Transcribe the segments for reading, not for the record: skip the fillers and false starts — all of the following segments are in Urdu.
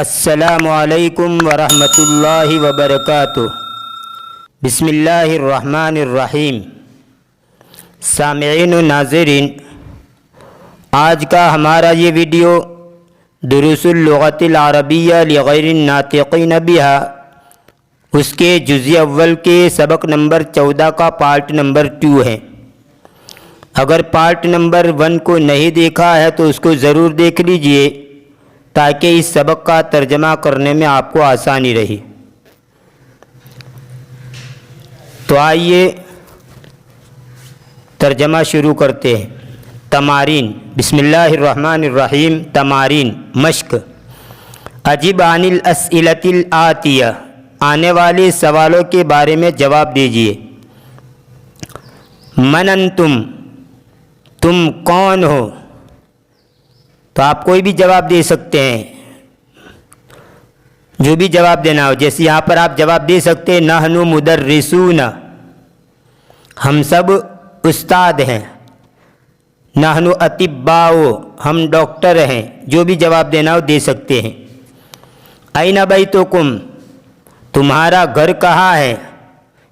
السلام علیکم ورحمۃ اللہ وبرکاتہ۔ بسم اللہ الرحمن الرحیم۔ سامعین و ناظرین، آج کا ہمارا یہ ویڈیو دروس اللغۃ العربیہ لغیر الناطقین بہا، اس کے جزء اول کے سبق نمبر 14 کا پارٹ نمبر 2 ہے۔ اگر پارٹ نمبر 1 کو نہیں دیکھا ہے تو اس کو ضرور دیکھ لیجئے تاکہ اس سبق کا ترجمہ کرنے میں آپ کو آسانی رہے۔ تو آئیے ترجمہ شروع کرتے ہیں۔ تمارین۔ بسم اللہ الرحمن الرحیم۔ تمارین، مشق۔ اجب عن الاسئلۃ الآتیہ، آنے والے سوالوں کے بارے میں جواب دیجیے۔ من انتم، تم کون ہو؟ تو آپ کوئی بھی جواب دے سکتے ہیں، جو بھی جواب دینا ہو۔ جیسے یہاں پر آپ جواب دے سکتے ہیں نحن مدرسون، ہم سب استاد ہیں۔ نحن اطباء، ہم ڈاکٹر ہیں۔ جو بھی جواب دینا ہو دے سکتے ہیں۔ این بیتکم، تمہارا گھر کہاں ہے؟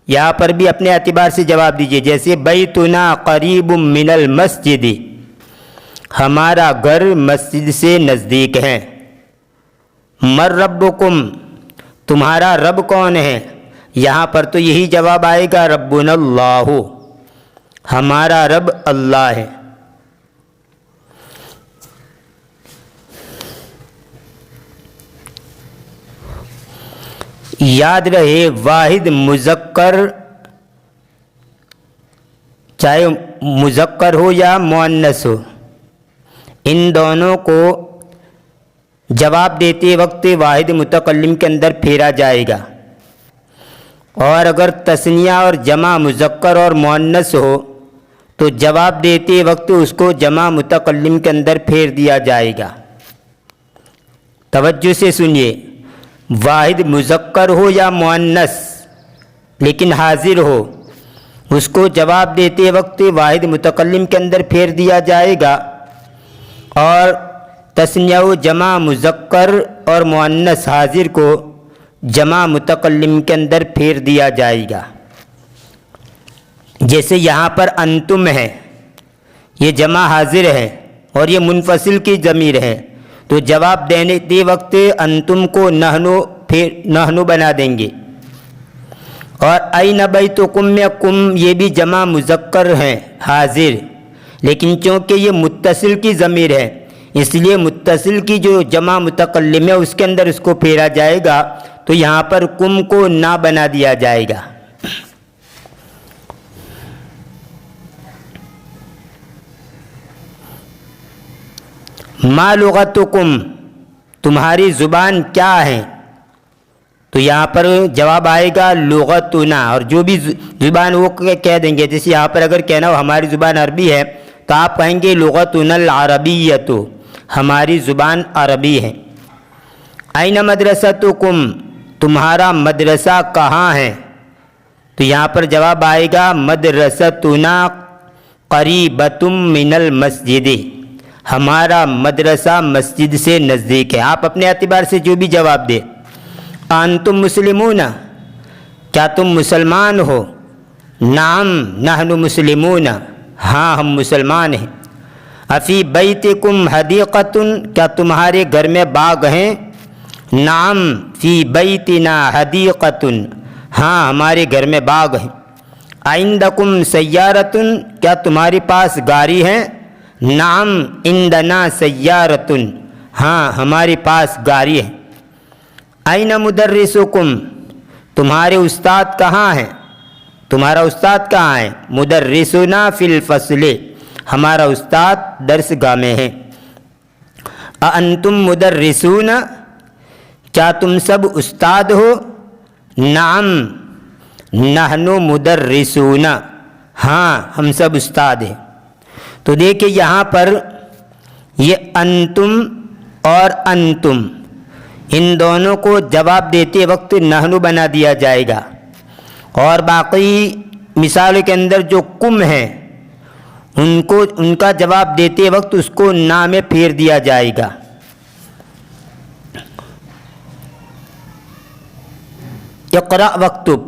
یہاں پر بھی اپنے اعتبار سے جواب دیجیے۔ جیسے بیتنا قریب من المسجد، ہمارا گھر مسجد سے نزدیک ہے۔ من ربکم، تمہارا رب کون ہے؟ یہاں پر تو یہی جواب آئے گا ربنا اللہ، ہمارا رب اللہ ہے۔ یاد رہے واحد مذکر، چاہے مذکر ہو یا مؤنث ہو، ان دونوں کو جواب دیتے وقت واحد متکلم کے اندر پھیرا جائے گا، اور اگر تثنیہ اور جمع مذکر اور مؤنث ہو تو جواب دیتے وقت اس کو جمع متکلم کے اندر پھیر دیا جائے گا۔ توجہ سے سنیے، واحد مذکر ہو یا مؤنث لیکن حاضر ہو، اس کو جواب دیتے وقت واحد متکلم کے اندر پھیر دیا جائے گا، اور تثنیہ و جمع مذکر اور مؤنث حاضر کو جمع متکلم کے اندر پھیر دیا جائے گا۔ جیسے یہاں پر انتم ہے، یہ جمع حاضر ہے اور یہ منفصل کی ضمیر ہے، تو جواب دینے دے وقت انتم کو نحنو بنا دیں گے۔ اور این بیتکم میں کم، یہ بھی جمع مذکر ہیں حاضر، لیکن چونکہ یہ متصل کی ضمیر ہے اس لیے متصل کی جو جمع متکلم ہے اس کے اندر اس کو پھیرا جائے گا، تو یہاں پر کم کو نہ بنا دیا جائے گا۔ ما لغتکم، تمہاری زبان کیا ہے؟ تو یہاں پر جواب آئے گا لغتنا، اور جو بھی زبان وہ کہہ دیں گے۔ جیسے یہاں پر اگر کہنا ہو ہماری زبان عربی ہے تو آپ کہیں گے لغتنا العربیۃ، ہماری زبان عربی ہے۔ این مدرستکم، تمہارا مدرسہ کہاں ہے؟ تو یہاں پر جواب آئے گا مدرستنا قریبۃ من المسجد، ہمارا مدرسہ مسجد سے نزدیک ہے۔ آپ اپنے اعتبار سے جو بھی جواب دیں۔ انتم مسلمون، کیا تم مسلمان ہو؟ نعم نحن مسلمون، ہاں ہم مسلمان ہیں۔ افی بیتکم حدیقۃ، کیا تمہارے گھر میں باغ ہیں؟ نعم فی بیتنا حدیقۃ، ہاں ہمارے گھر میں باغ ہیں۔ عندکم سیارۃ، کیا تمہارے پاس گاڑی ہے؟ نعم عندنا سیارۃ، ہاں ہمارے پاس گاڑی ہے۔ این مدرسکم، تمہارے استاد کہاں ہیں؟ تمہارا استاد کہاں ہے؟ مدرسنا فی الفصل، ہمارا استاد درس گاہ میں ہے۔ اانتم مدرسون، کیا تم سب استاد ہو؟ نعم نحن مدرسون، ہاں ہم سب استاد ہیں۔ تو دیکھیں یہاں پر یہ انتم اور انتم، ان دونوں کو جواب دیتے وقت نحن بنا دیا جائے گا، اور باقی مثال کے اندر جو کم ہیں ان کا جواب دیتے وقت اس کو نا میں پھیر دیا جائے گا۔ اقرأ وکتب،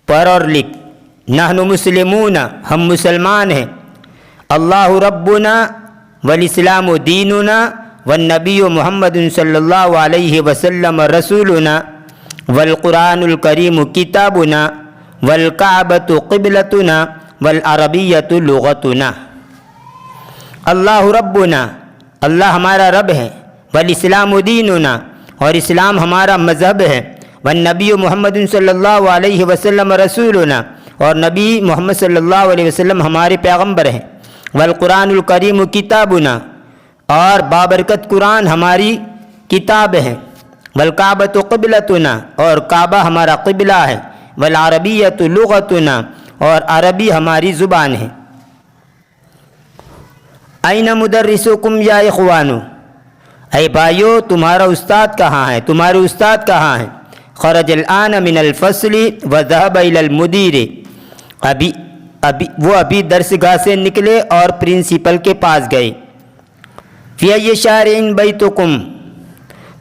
پڑھ اور لکھ، نحن مسلمون، ہم مسلمان ہیں، اللہ ربنا والاسلام دیننا والنبی محمد صلی اللہ علیہ وسلم رسولنا والقرآن الکریم کتابنا والکعبۃ قبلتنا والعربیۃ لغتنا۔ اللہ ربنا، اللہ ہمارا رب ہے، والاسلام دیننا، اور اسلام ہمارا مذہب ہے، والنبی محمد صلی اللہ علیہ وسلم رسولنا، اور نبی محمد صلی اللہ علیہ وسلم ہمارے پیغمبر ہیں، والقرآن الکریم کتابنا، اور بابرکت قرآن ہماری کتاب ہے، والکعبۃ قبلتنا، اور کعبہ ہمارا قبلہ ہے، والعربیۃ لغتنا، اور عربی ہماری زبان ہے۔ این مدرسکم یا اخوانو، اے بھائیو تمہارا استاد کہاں ہے، تمہارے استاد کہاں ہیں؟ خرج الآن من الفصل وذهب الی المدیر، وہ ابھی درسگاہ سے نکلے اور پرنسپل کے پاس گئے۔ فی ای شارع بیتکم،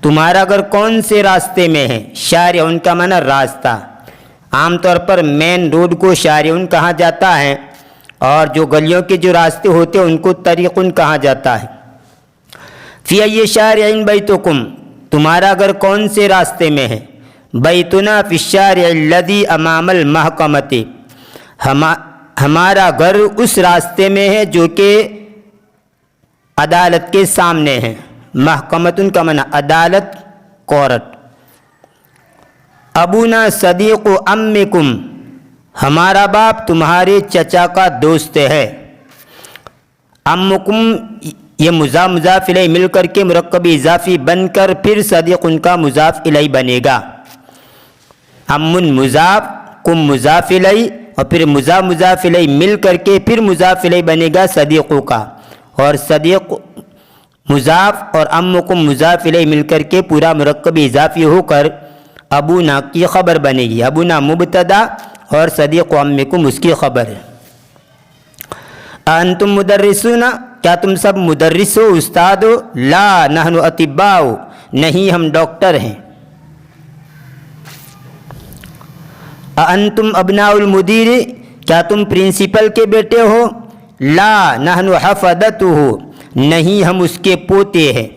تمہارا گھر کون سے راستے میں ہے؟ شارع ان کا معنی راستہ، عام طور پر مین روڈ کو شارع کہا جاتا ہے، اور جو گلیوں کے جو راستے ہوتے ہیں ان کو طریقن کہا جاتا ہے۔ فی ای شارع بیتکم، تمہارا گھر کون سے راستے میں ہے؟ بیتنا فی الشارع الذی امام المحکمۃ، ہمارا گھر اس راستے میں ہے جو کہ عدالت کے سامنے ہے۔ محکمتن کا معنی عدالت، کورٹ۔ ابونا صدیق امکم، ہمارا باپ تمہارے چچا کا دوست ہے۔ امکم یہ مضاف الیہ مل کر کے مرکب اضافی بن کر پھر صدیق ان کا مضاف الیہ بنے گا۔ امن مضاف، کم مضاف الیہ، اور پھر مضاف الیہ مل کر کے پھر مضاف الیہ بنے گا صدیقوں کا، اور صدیق مضاف اور امکم مضاف الیہ مل کر کے پورا مرکب اضافی ہو کر ابونا کی خبر بنے گی۔ ابونا مبتدا اور صدیق امکم اس کی خبر ہے۔ انتم مدرسون، کیا تم سب مدرس ہو، استاد ہو؟ لا نحن اطباء، نہیں ہم ڈاکٹر ہیں۔ انتم ابناء المدیر، کیا تم پرنسپل کے بیٹے ہو؟ لا نحن حفدتہ، نہیں ہم اس کے پوتے ہیں۔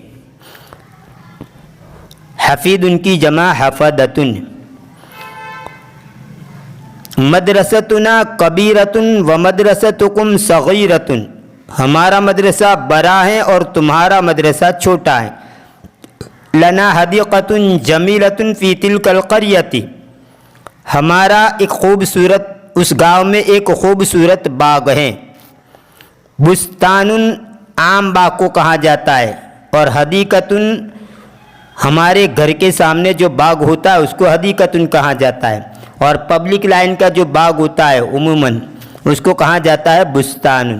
حفید ان کی جمع حفدتن۔ مدرستنا کبیرتن و مدرستکم صغیرتن، ہمارا مدرسہ بڑا ہے اور تمہارا مدرسہ چھوٹا ہے۔ لنا حدیقۃ جمیلۃ فی تلک القریۃ، ہمارا ایک خوبصورت، اس گاؤں میں ایک خوبصورت باغ ہے۔ بستان عام باغ کو کہا جاتا ہے، اور حدیقۃ ہمارے گھر کے سامنے جو باغ ہوتا ہے اس کو حدیقۃ کہا جاتا ہے، اور پبلک لائن کا جو باغ ہوتا ہے عموماً اس کو کہا جاتا ہے بستان۔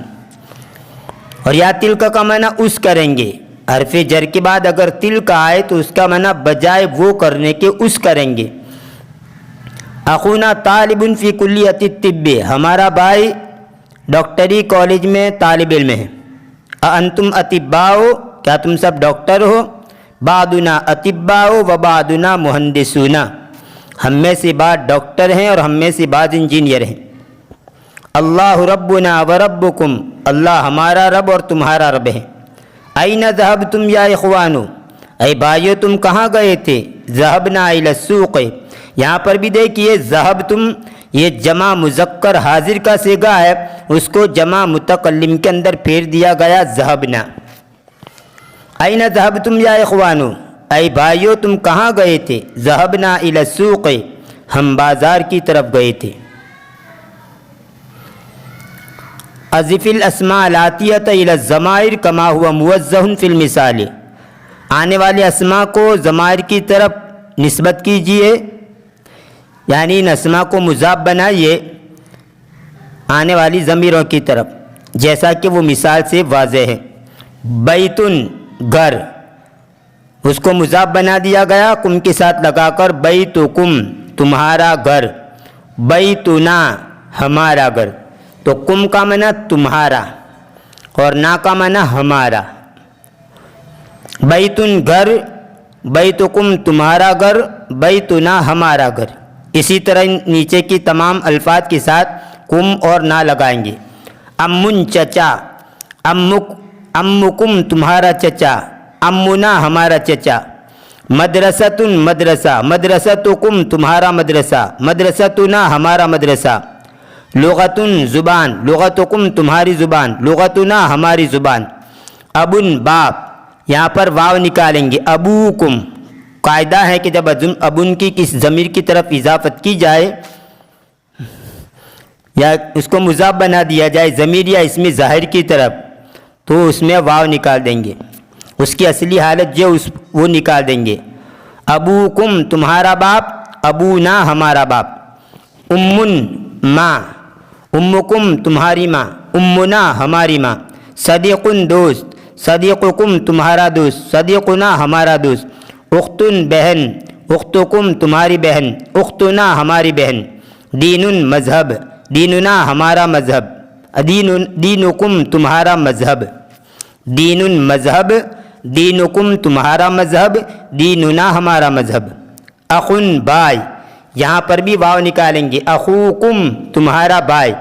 اور یا تلک کا معنی اس کریں گے، حرف جر کے بعد اگر تلک آئے تو اس کا معنی بجائے وہ کرنے کے اس کریں گے۔ اخونا طالب فی کلیۃ الطب، ہمارا بھائی ڈاکٹری کالج میں طالب علم ہے۔ انتم اطباء، کیا تم سب ڈاکٹر ہو؟ بعضنا اطباء و بعضنا مہندسون، ہم میں سے بعض ڈاکٹر ہیں اور ہم میں سے بعض انجینئر ہیں۔ اللہ ربنا و ربکم، اللہ ہمارا رب اور تمہارا رب ہے۔ این ذہبتم یا اخوانو، اے بھائیو تم کہاں گئے تھے؟ ذہبنا الی السوق، یہاں پر بھی دیکھیے ذہبتم یہ جمع مذکر حاضر کا صیغہ ہے، اس کو جمع متکلم کے اندر پھیر دیا گیا ذہبنا۔ این ذہبتم یا اخوانو، اے بھائیو تم کہاں گئے تھے؟ ذہبنا الی السوق، ہم بازار کی طرف گئے تھے۔ اضف الاسماء الاتیۃ الی الضمائر کما هو موضح فی المثال، آنے والے اسماء کو ضمائر کی طرف نسبت کیجیے، یعنی ان اسماء کو مضاف بنائیے آنے والی ضمیروں کی طرف، جیسا کہ وہ مثال سے واضح ہے۔ بیتن گھر، اس کو مضاف بنا دیا گیا کم کے ساتھ لگا کر، بیتکم تمہارا گھر، بیتنا ہمارا گھر، تو کم کا معنی تمہارا اور نا کا معنی ہمارا۔ بیتن گھر، بیتکم تمہارا گھر، بیتنا ہمارا گھر، اسی طرح نیچے کی تمام الفاظ کے ساتھ کم اور نا لگائیں گے۔ امن چچا، امکم تمہارا چچا، امنا ہمارا چچا۔ مدرستن مدرسہ، مدرستکم تمہارا مدرسہ، مدرستنا ہمارا مدرسہ۔ لغتن زبان، لغتکم تمہاری زبان، لغتنا ہماری زبان۔ ابن باپ، یہاں پر واو نکالیں گے، ابوکم۔ قاعدہ ہے کہ جب ابن کی کس ضمیر کی طرف اضافت کی جائے یا اس کو مضاف بنا دیا جائے ضمیر یا اسم ظاہر کی طرف، تو اس میں واو نکال دیں گے، اس کی اصلی حالت جو وہ نکال دیں گے۔ ابوکم تمہارا باپ، ابونا ہمارا باپ۔ امن ماں، امکم تمہاری ماں، امنا ہماری ماں۔ صدیقن دوست، صدیقکم تمہارا دوست، صدیقنا ہمارا دوست۔ اختن بہن، اختکم تمہاری بہن، اختنا ہماری بہن۔ دین مذہب، دیننا ہمارا مذہب، دینکم تمہارا مذہب۔ دین مذہب، دینکم تمہارا مذہب، دیننا ہمارا مذہب۔ اخن بھائی، یہاں پر بھی واو نکالیں گے، اخوکم تمہارا بھائی،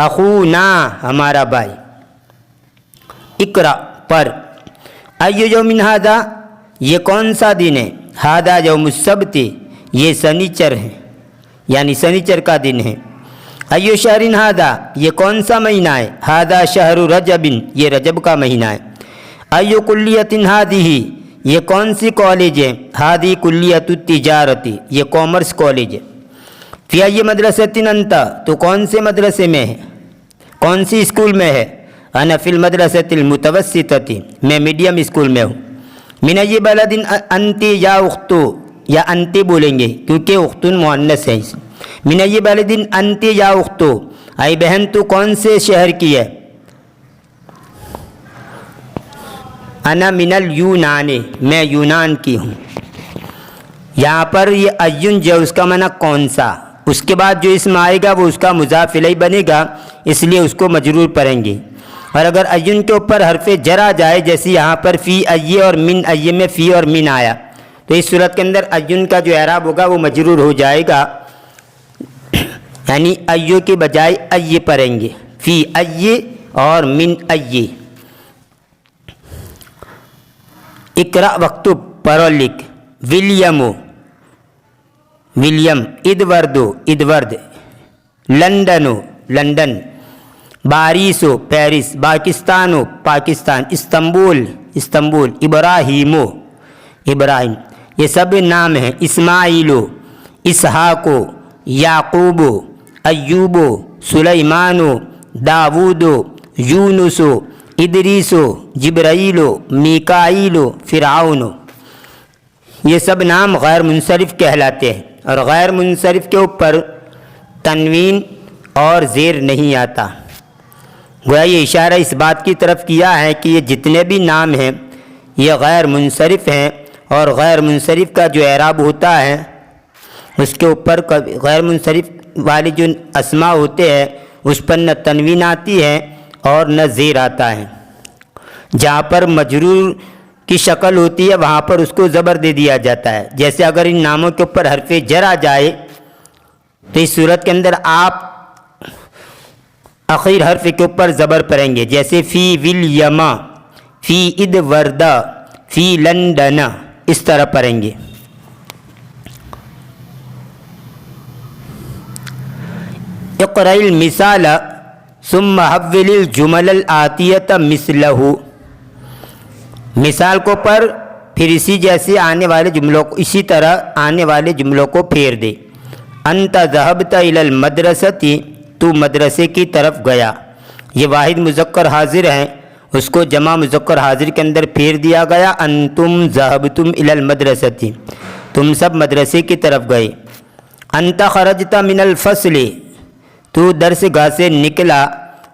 اخونا ہمارا بھائی۔ اقرا پر، ایو یوم ھذا، یہ کون سا دن ہے؟ ھذا یوم السبت، یہ سنیچر ہے، یعنی سنیچر کا دن ہے۔ ایو شہر ھذا، یہ کون سا مہینہ ہے؟ ھذا شہر رجب، یہ رجب کا مہینہ ہے۔ ایو کلیۃ ھذہ، یہ کون سی کالج ہے؟ ھذہ کلیۃ التجارت، یہ کامرس کالج ہے۔ فی ای مدرسۃ انت، تو کون سے مدرسے میں ہے، کون سی اسکول میں ہے؟ انا فی المدرسۃ المتوسطۃ، میں میڈیم اسکول میں ہوں۔ من ای بلد انت یا اختو، یا انتی بولیں گے کیونکہ اختن مؤنث ہے۔ من ای بلد انت یا اختو، اے بہن تو کون سے شہر کی ہے؟ انا من الیونان، میں یونان کی ہوں۔ یہاں پر یہ ایون جو اس کا معنی کون سا، اس کے بعد جو اسم آئے گا وہ اس کا مضاف الیہ بنے گا، اس لیے اس کو مجرور پڑھیں گے۔ اور اگر ایون کے اوپر حرف جر آ جائے، جیسے یہاں پر فی ای اور من ای میں فی اور من آیا، تو اس صورت کے اندر ایون کا جو اعراب ہوگا وہ مجرور ہو جائے گا، یعنی ایو کے بجائے ای پڑھیں گے، فی ای اور من ای۔ اقرا وکتب، پڑھ لکھ۔ William, William. ادوردو، ادورد۔ لندنو، لندن۔ باریسو، پیرس۔ پاکستانو، پاکستان۔ Istanbul, Istanbul. ابراہیمو، ابراہیم۔ یہ سب نام ہیں۔ اسماعیلو، اسحاقو، یعقوبو، ایوبو، سلیمانو، داودو، یونسو، ادریسو، جبرائیلو، میکائیلو، فرعونو۔ یہ سب نام غیر منصرف کہلاتے ہیں، اور غیر منصرف کے اوپر تنوین اور زیر نہیں آتا۔ گویا یہ اشارہ اس بات کی طرف کیا ہے کہ یہ جتنے بھی نام ہیں یہ غیر منصرف ہیں، اور غیر منصرف کا جو اعراب ہوتا ہے اس کے اوپر غیر منصرف والے جو اسماء ہوتے ہیں اس پر نہ تنوین آتی ہے اور نہ زیر آتا ہے۔ جہاں پر مجرور کی شکل ہوتی ہے وہاں پر اس کو زبر دے دیا جاتا ہے، جیسے اگر ان ناموں کے اوپر حرف جر آ جائے تو اس صورت کے اندر آپ اخیر حرف کے اوپر زبر پڑھیں گے، جیسے فی ولیم، فی ادورد، فی لندن، اس طرح پڑھیں گے۔ اقرأ المثال ثم حول الجمل الآتیۃ مثلہ، مثال کو پڑھ پھر اسی جیسے آنے والے جملوں کو، اسی طرح آنے والے جملوں کو پھیر دے۔ انت ذهبت الى المدرسۃ، تو مدرسے کی طرف گیا۔ یہ واحد مذکر حاضر ہیں، اس کو جمع مذکر حاضر کے اندر پھیر دیا گیا۔ انتم ذهبتم الى المدرسۃ، تم سب مدرسے کی طرف گئے۔ انت خرجت من الفصل، تو درس گاہ سے نکلا،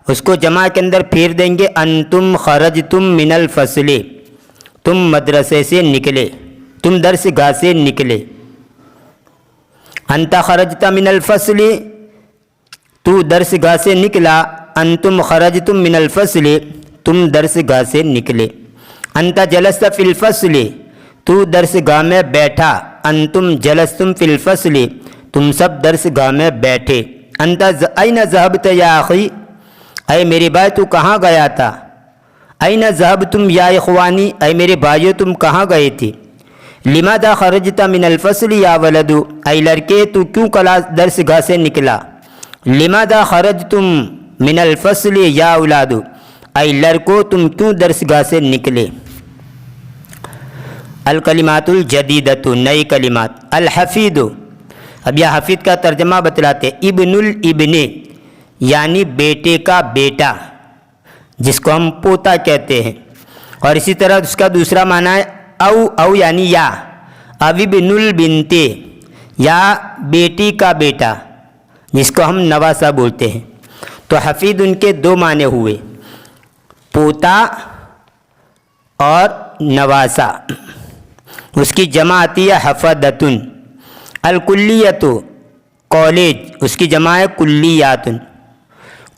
اس کو جمع کے اندر پھیر دیں گے۔ انتم خرجتم من الفصل، تم مدرسے سے نکلے، تم درس گاہ سے نکلے۔ انت خرجت من الفصل، تو درس گاہ سے نکلا۔ انتم خرجتم من الفصل، تم درس گاہ سے نکلے۔ انت جلست فی الفصل، تو درس گاہ میں بیٹھا۔ انتم جلستم فی الفصل، تم سب درس گاہ میں بیٹھے. انت این ذهبت یا اخی, اے میرے بھائی تو کہاں گیا تھا. این ذهبتم یا اخوانی, اے میرے بھائیو تم کہاں گئے تھے. لماذا خرجت من الفصل یا ولد, اے لڑکے تو کیوں کلاس درس گاہ سے نکلا. لماذا خرجتم من الفصل یا اولاد, اے لڑکو تم کیوں درس گاہ سے نکلے. الکلمات الجدیدۃ, نئی کلمات. الحفید, اب یہ حفید کا ترجمہ بتلاتے. ابن الابن یعنی بیٹے کا بیٹا, جس کو ہم پوتا کہتے ہیں. اور اسی طرح اس کا دوسرا معنی ہے او یعنی یا. اب ابن البنت یا بیٹی کا بیٹا, جس کو ہم نواسا بولتے ہیں. تو حفید ان کے دو معنی ہوئے, پوتا اور نواسا. اس کی جمع آتی ہے حفدتن. الکلیت کالج, اس کی جمع ہے کلیات.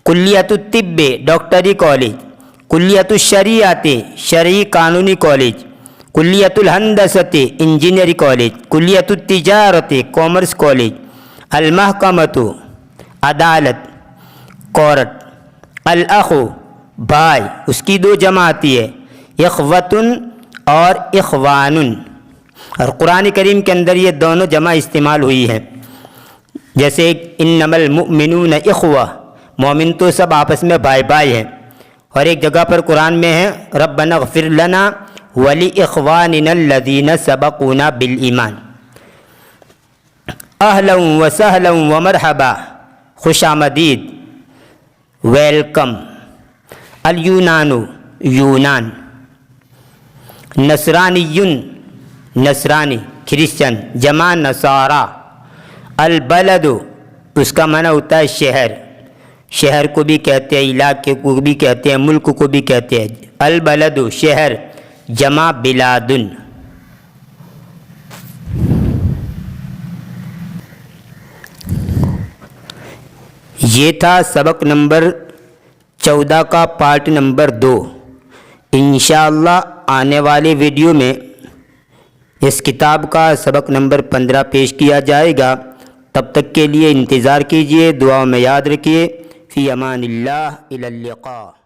کلیت الطب ڈاکٹری کالج. کلیت الشریعت شرعی قانونی کالج. کلیت الہندسۃ انجینئرنگ کالج. کلیت التجارت کامرس کالج. المحکمۃ عدالت کورٹ. الاخ بھائی, اس کی دو جمع آتی ہے اخوتن اور اخوانن. اور قرآن کریم کے اندر یہ دونوں جمع استعمال ہوئی ہیں. جیسے انما المؤمنون اخوہ, مومن تو سب آپس میں بھائی بھائی ہیں. اور ایک جگہ پر قرآن میں ہے ربنا اغفر لنا ولاخواننا الذین سبقونا بالایمان. اہلا وسہلا ومرحبا, خوش آمدید, ویلکم. الیونان یونان. نصرانیون نصرانی کرسچن, جمع نصارا. البلد, اس کا معنی ہوتا ہے شہر. شہر کو بھی کہتے ہیں, علاقے کو بھی کہتے ہیں, ملک کو بھی کہتے ہیں. البلد شہر, جمع بلادن. یہ تھا سبق نمبر 14 کا پارٹ نمبر 2. انشاءاللہ آنے والے ویڈیو میں اس کتاب کا سبق نمبر 15 پیش کیا جائے گا. تب تک کے لیے انتظار کیجیے. دعاؤں میں یاد رکھیے. فی امان اللہ, الی اللقاء.